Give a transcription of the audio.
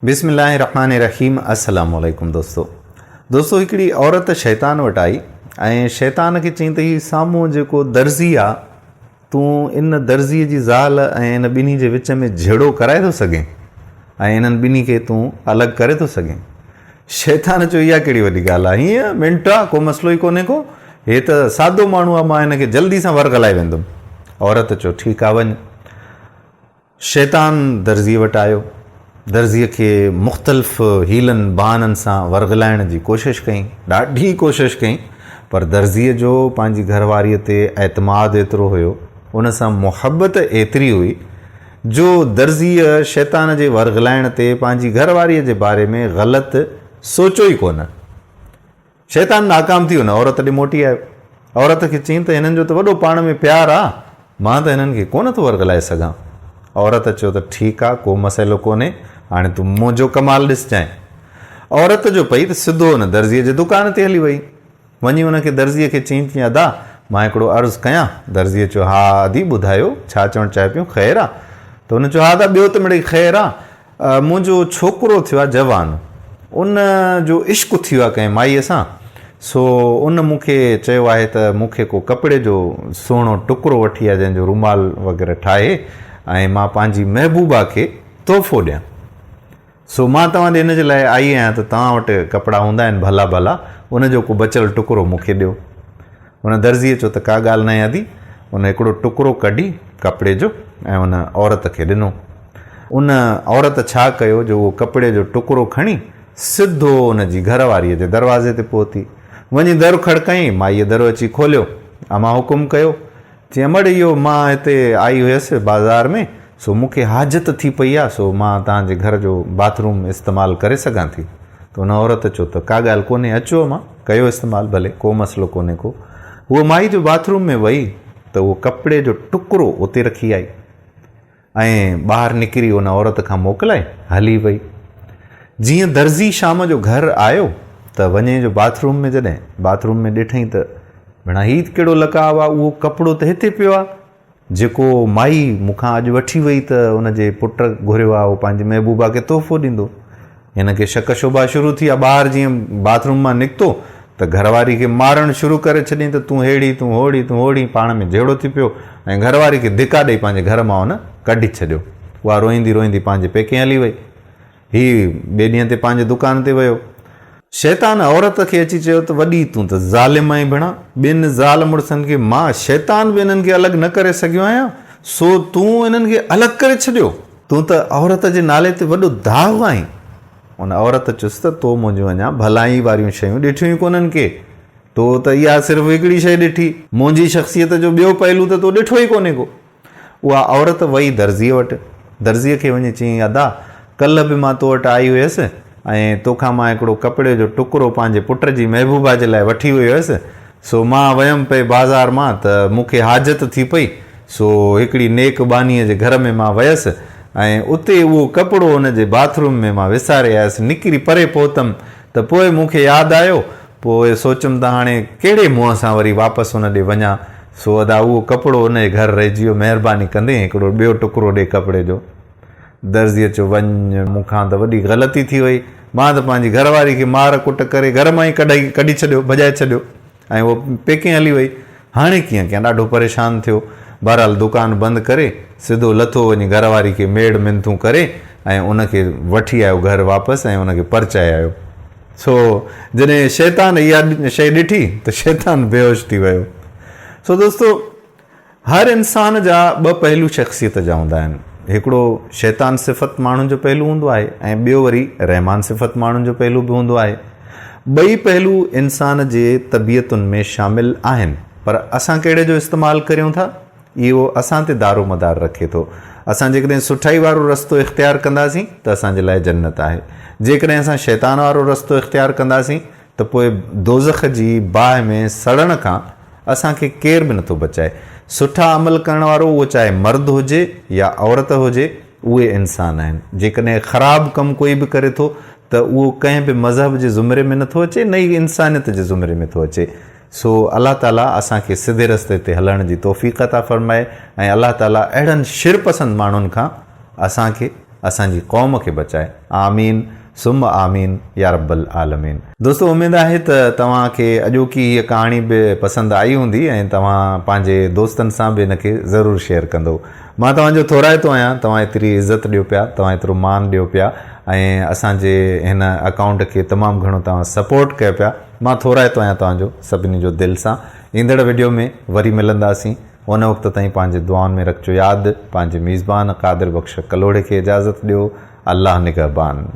बिस्मिल्लाहिर्रहमानिर्रहीम। अस्सलाम वालेकुम दोस्तों हिकिड़ी औरत शैतान वटि आई ऐं शैतान खे चई त हीउ साम्हूं जेको दर्ज़ी आहे तूं इन दर्ज़ीअ जी ज़ाल ऐं इन ॿिन्ही जे विच में झेड़ो कराए थो सघें ऐं इन्हनि ॿिन्ही खे तूं अलॻि करे थो सघें। शैतान चयो इहा कहिड़ी वॾी ॻाल्हि आहे, हीअं मिंट आहे, को मसइलो ई कोन्हे को, हे त सादो माण्हू आहे, मां हिन खे जल्दी सां वरगलाए वेंदुमि। औरत चयो ठीकु आहे वञ। शैतान दर्ज़ीअ वटि आयो, दर्ज़ीअ खे मुख़्तलिफ़ हीलनि बहाननि सां वरगलाइण जी कोशिशि कई, ॾाढी कोशिशि कई, पर दर्ज़ीअ जो पंहिंजी घरवारीअ ते एतमाद एतिरो हुयो, उन सां मुहबत एतिरी हुई जो दर्ज़ीअ शैतान जे वरगलाइण ते पंहिंजी घरवारीअ जे बारे में ग़लति सोचियो ई कोन। शैतान नाकाम थी वियो, न औरत ॾे मोटी आयो। औरत खे चई त हिननि जो त वॾो पाण में प्यारु आहे, मां त हिननि खे कोन थो वरगलाए सघां। औरत चयो त ठीकु आहे, को मसइलो कोन्हे, हाणे तूं मुंहिंजो कमाल ॾिसजांइ। औरत जो पई त सिधो हुन दर्ज़ीअ जे दुकान ते हली वई, वञी हुनखे दर्ज़ीअ खे चई थी अदा मां हिकिड़ो अर्ज़ु कयां। दर्ज़ीअ चयो हा अदी ॿुधायो छा चवणु चाहे पियो, ख़ैरु आहे? त हुन चयो हा अदा ॿियो त मिड़ई ख़ैरु आहे, मुंहिंजो छोकिरो थियो आहे जवान, उन जो इश्क़ु थी वियो आहे कंहिं माईअ सां, सो उन मूंखे चयो आहे त मूंखे को कपिड़े जो सुहिणो टुकड़ो वठी आहे जंहिंजो रुमाल वग़ैरह ठाहे ऐं मां पंहिंजी महबूबा खे तोहफ़ो ॾियां। सो मां तव्हां ॾे हिन जे लाइ आई आहियां त तव्हां वटि कपिड़ा हूंदा आहिनि भला भला, उनजो को बचियल टुकड़ो मूंखे ॾियो। हुन दर्ज़ीअ चयो त का ॻाल्हि न आहे अदी। उन हिकिड़ो टुकड़ो कढी कपिड़े जो ऐं उन औरत खे ॾिनो। उन औरत छा कयो जो उहो कपिड़े जो टुकड़ो खणी सिधो उन जी घरवारीअ जे दरवाज़े ते पहुती, वञी दर खड़काई, माईअ दर अची खोलियो, अमां हुकुम कयो, चई अमड़ इहो मां हिते आई हुयसि बाज़ार में, सो मूंखे हाजत थी पई आहे, सो मां तव्हांजे घर जो बाथरूम इस्तेमालु करे सघां थी। त हुन औरत चयो त का ॻाल्हि कोन्हे, अचो मां कयो इस्तेमालु, भले को मसइलो कोन्हे को। उहो माई जो बाथरूम में वई त उहो कपिड़े जो टुकड़ो उते रखी आई ऐं ॿाहिरि निकिरी उन औरत खां मोकिलाए हली वई। जीअं दर्ज़ी शाम जो घर आयो त वञे जो बाथरूम में, जॾहिं बाथरूम में ॾिठई त भेणा हीउ कहिड़ो लकाव आहे, उहो कपिड़ो त हिते पियो आहे जेको माई मूंखां अॼु वठी वई त उनजे पुट घुरियो आहे, उहो पंहिंजी महबूबा खे तोहफ़ो ॾींदो। हिन खे शक शुबा शुरू थी आहे। ॿाहिरि जीअं बाथरूम मां निकितो त घरवारी खे मारणु शुरू करे छॾियईं त तूं हेड़ी तूं होड़ी तूं होड़ी, पाण में जहिड़ो थी पियो ऐं घरवारी खे धिका ॾेई पंहिंजे घर मां हुन कढी छॾियो। उहा रोईंदी रोईंदी पंहिंजे पेके हली वई, हीउ ॿिए ॾींहं ते पंहिंजे दुकान ते वियो। शैतान औरत खे अची चयो त वॾी तूं त ज़ालिम आहीं भेणा, ॿिनि ज़ाल मुड़ुसनि खे मां शैतान बि इन्हनि खे अलॻि न करे सघियो आहियां, सो तूं इन्हनि खे अलॻि करे छॾियो, तूं त औरत जे नाले ते वॾो दाग़ आहीं। उन औरत चयुसि त तो मुंहिंजूं अञा भलाई वारियूं शयूं ॾिठियूं ई कोन्हनि के, तो त इहा सिर्फ़ु हिकिड़ी शइ ॾिठी, मुंहिंजी शख़्सियत जो ॿियो पहलू त तो ॾिठो ई कोन्हे को। उहा औरत वई दर्ज़ीअ वटि, दर्ज़ीअ खे वञी चई अदा कल्ह बि मां तो वटि आई हुयसि ऐं तोखां मां हिकिड़ो कपिड़े जो टुकड़ो पंहिंजे पुट जी महबूबा जे लाइ वठी वई हुयसि, सो मां वयमि पई बाज़ार मां त मूंखे हाजत थी पई, सो हिकिड़ी नेक बानीअ जे घर में मां वयसि ऐं उते उहो कपिड़ो हुन जे बाथरूम में मां विसारे आयसि, निकिरी परे पहुतमि त पोइ मूंखे यादि आयो, पोइ सोचियमि त हाणे कहिड़े मुंहं सां वरी वापसि हुन ॾे वञा, सो अदा उहो कपिड़ो हुन जे घर रहिजी वियो, महिरबानी कंदे हिकिड़ो ॿियो टुकड़ो ॾे कपिड़े जो। दर्ज़ीअ चयो वञ, मूंखां त वॾी ग़लती थी वई, मां त पंहिंजी घरवारी खे मार कुट करे घर मां ई कढी छॾियो, भॼाए छॾियो ऐं उहो पेके हली वई। हाणे कीअं कयां, ॾाढो परेशान थियो। बहरहाल दुकानु बंदि करे सिधो लथो वञी घरवारी खे मेड़ मिनथूं करे ऐं उनखे वठी आयो घर वापसि ऐं उनखे परचाए आयो। सो जॾहिं शैतान इहा शइ ॾिठी त शैतान बेहोश थी वियो। सो दोस्तों हर इंसान जा ॿ पहलू शख़्सियत जा हूंदा आहिनि, हिकिड़ो शैतान सिफ़त माण्हुनि जो पहलू हूंदो आहे ऐं ॿियो वरी रहमान सिफ़त माण्हुनि जो पहलू बि हूंदो आहे। ॿई पहलू इंसान जे तबियतुनि में शामिल आहिनि, पर असां कहिड़े जो इस्तेमालु करियूं था इहो असां ते दारो मदार रखे थो। असां जेकॾहिं सुठाई वारो रस्तो इख़्तियारु कंदासीं त असांजे लाइ जन्नत आहे, जेकॾहिं असां शैतान वारो रस्तो इख़्तियारु कंदासीं त पोइ दोज़ख जी बाहि में सड़ण खां असांखे केर बि नथो बचाए। सुठा अमल करण वारो उहो चाहे मर्द हुजे या औरत हुजे, उहे इंसान आहिनि। जेकॾहिं ख़राबु कमु कोई बि करे थो त उहो कंहिं बि मज़हब जे ज़ुमरे में नथो अचे, न ई इंसानियत जे ज़ुमरे में थो अचे। सो अलाह ताला असांखे सिधे रस्ते ते हलण जी तौफ़ीक़ अता फ़रमाए ऐं अलाह ताला अहिड़नि शिरपसंद माण्हुनि खां असांखे असांजी क़ौम खे बचाए। आमीन सुम आमीन या रब्बल आलमीन। दोस्तों उम्मीद आहे त तव्हांखे अॼोकी हीअ कहाणी बि पसंदि आई हूंदी ऐं तव्हां पंहिंजे दोस्तनि सां बि हिनखे ज़रूरु शेयर कंदो। मां तव्हांजो थोराइतो आहियां, तव्हां एतिरी इज़त ॾियो पिया, तव्हां एतिरो मान ॾियो पिया ऐं असांजे हिन अकाउंट खे तमामु घणो तव्हां सपोर्ट कयो पिया। मां थोराइतो आहियां तव्हांजो सभिनी जो दिलि सां। ईंदड़ वीडियो में वरी मिलंदासीं। उन वक़्त ताईं पंहिंजे दुआनि में रखिजो यादि। पंहिंजे मेज़बान क़ादिर बख़्श कलोड़े खे इजाज़त ॾियो। अल्लाह निगहबान।